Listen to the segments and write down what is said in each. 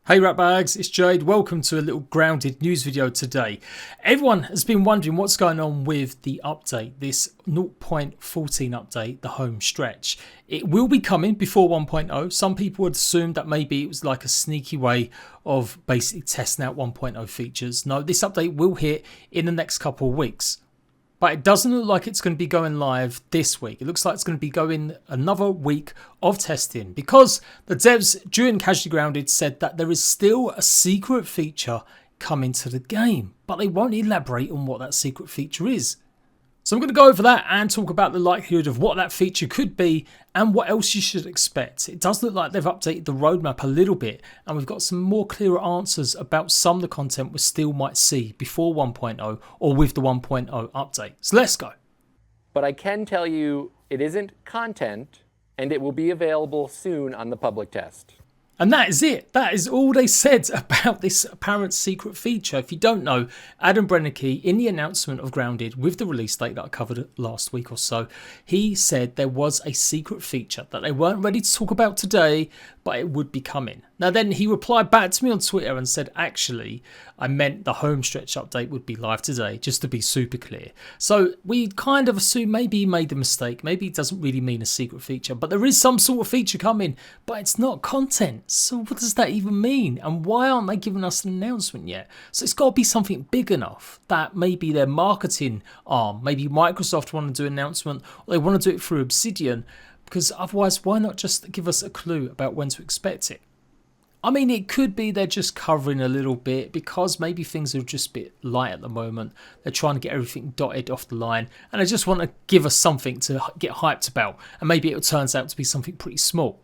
Hey Ratbags, it's Jade. Welcome to a little grounded news video today. Everyone has been wondering what's going on with the update, this 0.14 update, the Homestretch. It will be coming before 1.0. Some people would assume that maybe it was like a sneaky way of basically testing out 1.0 features. No, this update will hit in the next couple of weeks. But it doesn't look like it's going to be going live this week. It looks like it's going to be going another week of testing because the devs during Casually Grounded said that there is still a secret feature coming to the game, but they won't elaborate on what that secret feature is. So I'm going to go over that and talk about the likelihood of what that feature could be and what else you should expect. It does look like they've updated the roadmap a little bit and we've got some more clearer answers about some of the content we still might see before 1.0 or with the 1.0 update. So let's go. But I can tell you it isn't content and it will be available soon on the public test. And that is it. That is all they said about this apparent secret feature. If you don't know, Adam Brennicky, in the announcement of Grounded with the release date that I covered last week or so, he said there was a secret feature that they weren't ready to talk about today, but it would be coming. Now then he replied back to me on Twitter and said, actually, I meant the Homestretch update would be live today, just to be super clear. So we kind of assume maybe he made a mistake. Maybe it doesn't really mean a secret feature, but there is some sort of feature coming, but it's not content. So what does that even mean? And why aren't they giving us an announcement yet? So it's got to be something big enough that maybe their marketing arm, maybe Microsoft want to do an announcement, or they want to do it through Obsidian, because otherwise why not just give us a clue about when to expect it? I mean, it could be they're just covering a little bit because maybe things are just a bit light at the moment. They're trying to get everything dotted off the line and they just want to give us something to get hyped about, and maybe it turns out to be something pretty small.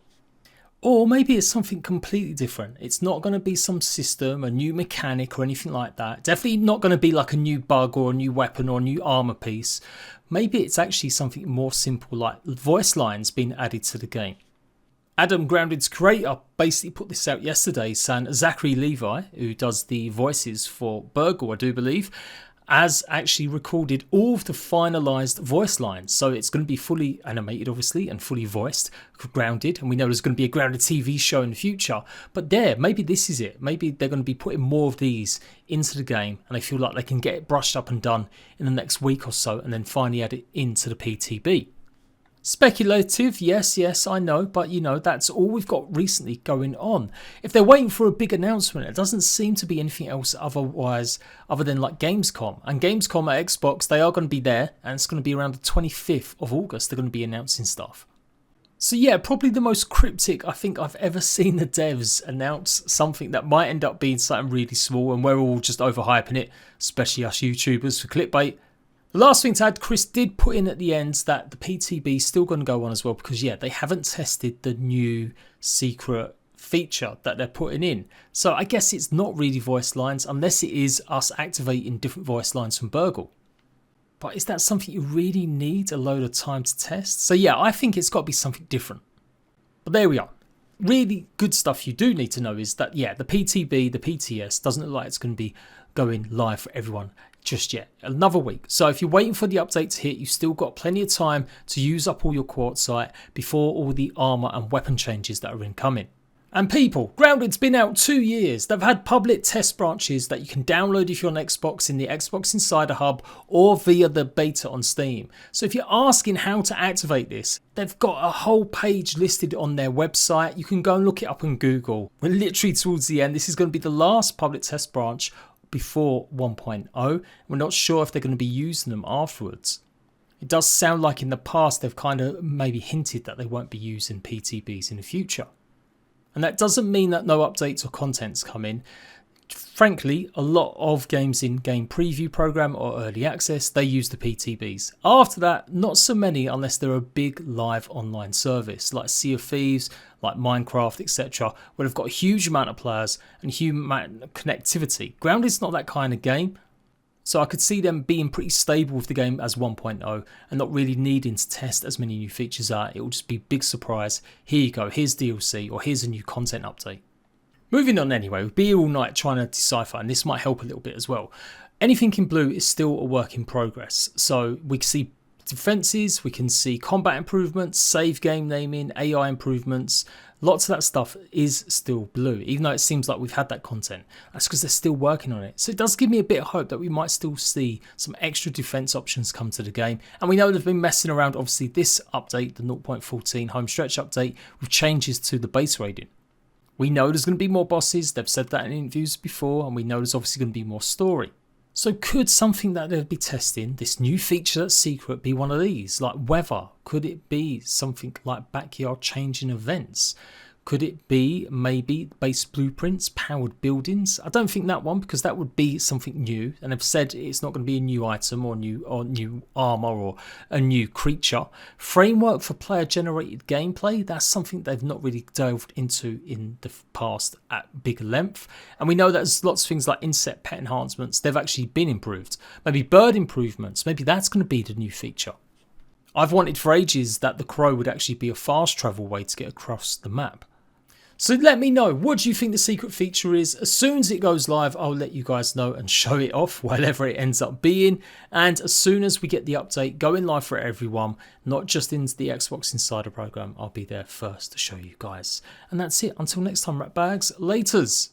Or maybe it's something completely different. It's not going to be some system, a new mechanic or anything like that. Definitely not going to be like a new bug or a new weapon or a new armor piece. Maybe it's actually something more simple like voice lines being added to the game. Adam Grounded's creator basically put this out yesterday saying Zachary Levi, who does the voices for Burgle, I do believe, has actually recorded all of the finalised voice lines. So it's going to be fully animated, obviously, and fully voiced, Grounded. And we know there's going to be a Grounded TV show in the future. But there, maybe this is it. Maybe they're going to be putting more of these into the game and they feel like they can get it brushed up and done in the next week or so and then finally add it into the PTB. Speculative, yes, I know, but you know, that's all we've got recently going on. If they're waiting for a big announcement, it doesn't seem to be anything else other than like Gamescom. And Gamescom at Xbox, they are going to be there, and it's going to be around the 25th of August. They're going to be announcing stuff. So yeah, probably the most cryptic I think I've ever seen the devs announce something that might end up being something really small, and we're all just overhyping it, especially us YouTubers for clickbait. The last thing to add, Chris did put in at the end that the PTB is still going to go on as well because, yeah, they haven't tested the new secret feature that they're putting in. So I guess it's not really voice lines unless it is us activating different voice lines from Burgle. But is that something you really need a load of time to test? So yeah, I think it's got to be something different. But there we are. Really good stuff you do need to know is that, yeah, the PTB, the PTS doesn't look like it's going to be going live for everyone just yet. Another week. So if you're waiting for the update to hit, you've still got plenty of time to use up all your quartzite before all the armor and weapon changes that are incoming. And people, Grounded's been out 2 years. They've had public test branches that you can download if you're on Xbox in the Xbox Insider Hub or via the beta on Steam. So if you're asking how to activate this, they've got a whole page listed on their website. You can go and look it up on Google. We're literally towards the end. This is going to be the last public test branch before 1.0. We're not sure if they're going to be using them afterwards. It does sound like in the past they've kind of maybe hinted that they won't be using PTBs in the future. And that doesn't mean that no updates or contents come in. Frankly, a lot of games in game preview program or early access, they use the PTBs. After that, not so many unless they're a big live online service like Sea of Thieves, like Minecraft, etc., where they've got a huge amount of players and huge amount of connectivity. Grounded's not that kind of game. So I could see them being pretty stable with the game as 1.0 and not really needing to test as many new features out. It will just be a big surprise. Here you go, here's DLC or here's a new content update. Moving on anyway, we'll be here all night trying to decipher, and this might help a little bit as well. Anything in blue is still a work in progress. So we can see defenses, we can see combat improvements, save game naming, AI improvements. Lots of that stuff is still blue, even though it seems like we've had that content. That's because they're still working on it. So it does give me a bit of hope that we might still see some extra defense options come to the game. And we know they've been messing around, obviously, this update, the 0.14 Homestretch update, with changes to the base rating. We know there's going to be more bosses. They've said that in interviews before, and we know there's obviously going to be more story. So could something that they'll be testing, this new feature that's secret, be one of these? Like weather? Could it be something like backyard changing events? Could it be maybe base blueprints, powered buildings? I don't think that one, because that would be something new. And they've said it's not going to be a new item or new armor or a new creature. Framework for player generated gameplay. That's something they've not really delved into in the past at bigger length. And we know that there's lots of things like insect pet enhancements. They've actually been improved. Maybe bird improvements. Maybe that's going to be the new feature. I've wanted for ages that the crow would actually be a fast travel way to get across the map. So let me know, what do you think the secret feature is? As soon as it goes live, I'll let you guys know and show it off, whatever it ends up being. And as soon as we get the update going live for everyone, not just into the Xbox Insider program, I'll be there first to show you guys. And that's it. Until next time, Ratbags, laters.